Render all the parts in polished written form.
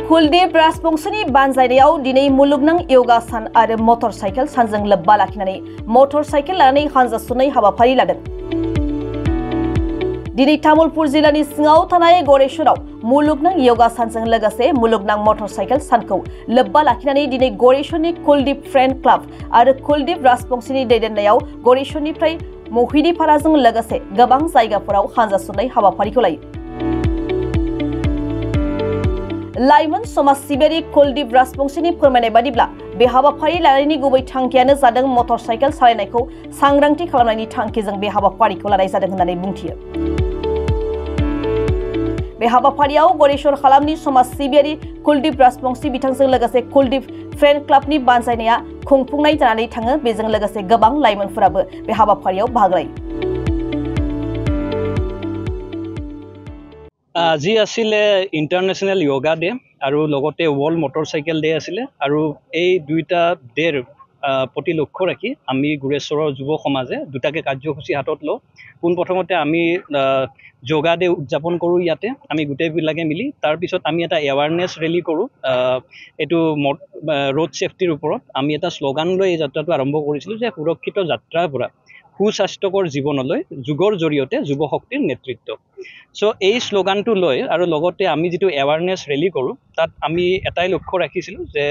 कुलदीप राजबंशीनि बानजायनायाव दिनै मुलुगनां योगा सान आरो मटरसाइकेल सानजों लोब्बा लाखिनानै मटरसाइकेल लानानै हानजा सुनाय हाबाफारि लादों। दिनै तामुलपुर जिल्लानि सिङाव थानाय गरेश्वराव मुलुगनां योगा सानजों लोगोसे मुलुगनां मटरसाइकेल सानखौ लोब्बा लाखिनानै दिनै गरेश्वरनि कुलदीप फ्रेन्ड क्लाब आरो कुलदीप राजबंशीनि दैदेननायाव गरेश्वरनिफ्राय महिदीपाराजों लोगोसे गोबां जायगाफोराव हानजा सुनाय हाबाफारिखौ लायो। लाइमोन समाज सिबियारि कुलदीप राजबंशीनि फोरमायनाय बादिब्ला बे हाबाफारि लानायनि गुबै थांखियानो जादों मटरसाइकेल सालायनायखौ सांग्रांथि खालामनायनि थांखिजों बे हाबाफारिखौ लानाय जादों होननानै बुंथियो। बे हाबाफारियाव गरेश्वर हालामनि समाज सिबियारि कुलदीप राजबंशी बिथांजों लोगोसे कुलदीप फ्रेन्ड क्लाबनि बानजायनाया खुंफुंनाय जानानै थाङो। बेजों लोगोसे गोबां लाइमोनफोराबो बे हाबाफारियाव बाहागो लायो। আজি আছিলে ইণ্টাৰনেশ্যনেল য়োগা ডে আৰু লগতে ৱৰ্ল্ড মটৰচাইকেল ডে আছিলে আৰু এই দুইটা ডেৰ প্ৰতি লক্ষ্য ৰাখি আমি গুৰেশ্বৰৰ যুৱ সমাজে দুটাকে কাৰ্যসূচী হাতত লওঁ। পোনপ্ৰথমতে আমি যোগা ডে উদযাপন কৰোঁ ইয়াতে আমি গোটেইবিলাকে মিলি। তাৰপিছত আমি এটা এৱাৰনেছ ৰেলী কৰোঁ এইটো ৰোড ছেফটিৰ ওপৰত। আমি এটা শ্লোগান লৈ এই যাত্ৰাটো আৰম্ভ কৰিছিলোঁ যে সুৰক্ষিত যাত্ৰাৰ পৰা সুস্বাস্থ্যকৰ জীৱনলৈ যুগৰ জৰিয়তে যুৱ শক্তিৰ নেতৃত্ব। সো এই শ্লোগানটো লৈ আৰু লগতে আমি যিটো এৱাৰনেছ ৰেলী কৰোঁ তাত আমি এটাই লক্ষ্য ৰাখিছিলোঁ যে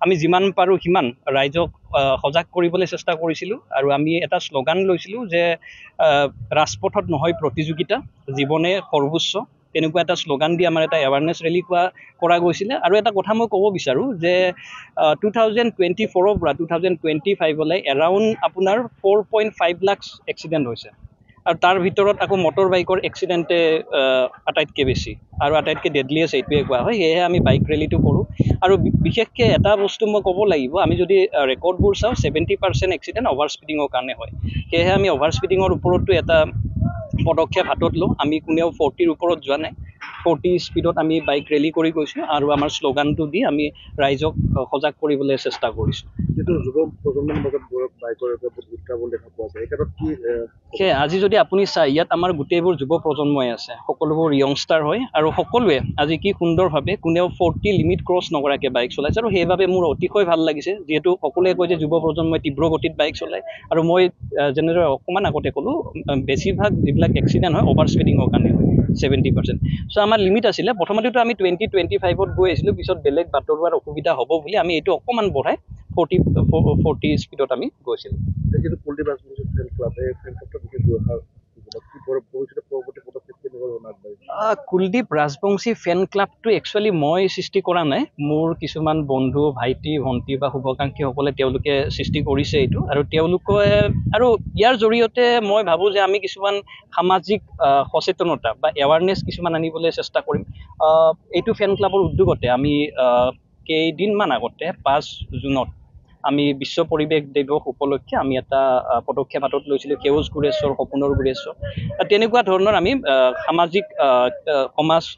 আমি যিমান পাৰোঁ সিমান ৰাইজক সজাগ কৰিবলৈ চেষ্টা কৰিছিলোঁ আৰু আমি এটা শ্লোগান লৈছিলোঁ যে ৰাজপথত নহয় প্ৰতিযোগিতা, জীৱনে সৰ্বোচ্চ। তেনেকুৱা এটা শ্লোগান দি আমাৰ এটা এৱাৰনেছ ৰেলী কৰা গৈছিলে। আৰু এটা কথা মই ক'ব বিচাৰোঁ যে 2024 পৰা 2025লৈ এৰাউণ্ড আপোনাৰ 4.5 লাখ এক্সিডেণ্ট হৈছে আৰু তাৰ ভিতৰত আকৌ মটৰ বাইকৰ এক্সিডেণ্টে আটাইতকৈ বেছি আৰু আটাইতকৈ ডেডলিয়েষ্ট এইটোৱে কোৱা হয়। সেয়েহে আমি বাইক ৰেলীটো কৰোঁ আৰু বিশেষকৈ এটা বস্তু মই ক'ব লাগিব, আমি যদি ৰেকৰ্ডবোৰ চাওঁ 70% এক্সিডেণ্ট অভাৰ স্পীডিঙৰ কাৰণে হয়। সেয়েহে আমি অভাৰ স্পীডিঙৰ ওপৰতো এটা পদক্ষেপ হাতত লওঁ। আমি কোনেও 40ৰ ওপৰত যোৱা নাই, 40 স্পীডত আমি বাইক ৰেলী কৰি গৈছোঁ আৰু আমাৰ শ্লোগানটো দি আমি ৰাইজক সজাগ কৰিবলৈ চেষ্টা কৰিছোঁ। যিটো যুৱ প্ৰজন্মৰ মাজত বাইকৰ উত্ৰাৱল দেখা পোৱা যায়, এই ক্ষেত্ৰত কি সেয়ে আজি যদি আপুনি চাই ইয়াত আমাৰ গোটেইবোৰ যুৱ প্ৰজন্মই আছে, সকলোবোৰ য়ংষ্টাৰ হয় আৰু সকলোৱে আজি কি সুন্দৰভাৱে কোনেও 40 লিমিট ক্ৰছ নকৰাকৈ বাইক চলাইছে আৰু সেইবাবে মোৰ অতিশয় ভাল লাগিছে। যিহেতু সকলোৱে কয় যে যুৱ প্ৰজন্মই তীব্ৰ গতিত বাইক চলায় আৰু মই যেনেদৰে অকণমান আগতে ক'লোঁ বেছিভাগ যিবিলাক এক্সিডেণ্ট হয় অভাৰ স্পীডিঙৰ কাৰণে হয় 70%। চ' আমাৰ লিমিট আছিলে প্ৰথমতেতো আমি 20-25ত গৈ আছিলোঁ, পিছত বেলেগ বাটৰুৱাৰ অসুবিধা হ'ব বুলি আমি এইটো অকণমান বঢ়াই 40 স্পীডত আমি গৈছিলোঁ। যিটো কুলদীপ ৰাজবংশী ফ্ৰেণ্ড ক্লাব, এই ফ্ৰেণ্ড ক্লাবটো কুলদীপ ৰাজবংশী ফেন ক্লাবটো একচুৱেলি মই সৃষ্টি কৰা নাই। মোৰ কিছুমান বন্ধু, ভাইটি, ভণ্টি বা শুভাকাংক্ষীসকলে তেওঁলোকে সৃষ্টি কৰিছে এইটো আৰু তেওঁলোকে আৰু ইয়াৰ জৰিয়তে মই ভাবোঁ যে আমি কিছুমান সামাজিক সচেতনতা বা এৱাৰনেছ কিছুমান আনিবলৈ চেষ্টা কৰিম। এইটো ফেন ক্লাবৰ উদ্যোগতে আমি কেইদিনমান আগতে 5 জুনত আমি বিশ্ব পৰিৱেশ দিৱস উপলক্ষে আমি এটা পদক্ষেপ হাতত লৈছিলোঁ, সেউজ গুৰেশ্বৰ সপোনৰ গুৰেশ্বৰ। তেনেকুৱা ধৰণৰ আমি সামাজিক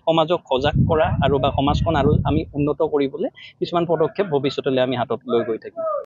সমাজক সজাগ কৰা আৰু বা সমাজখন আৰু আমি উন্নত কৰিবলৈ কিছুমান পদক্ষেপ ভৱিষ্যতলৈ আমি হাতত লৈ গৈ থাকিম।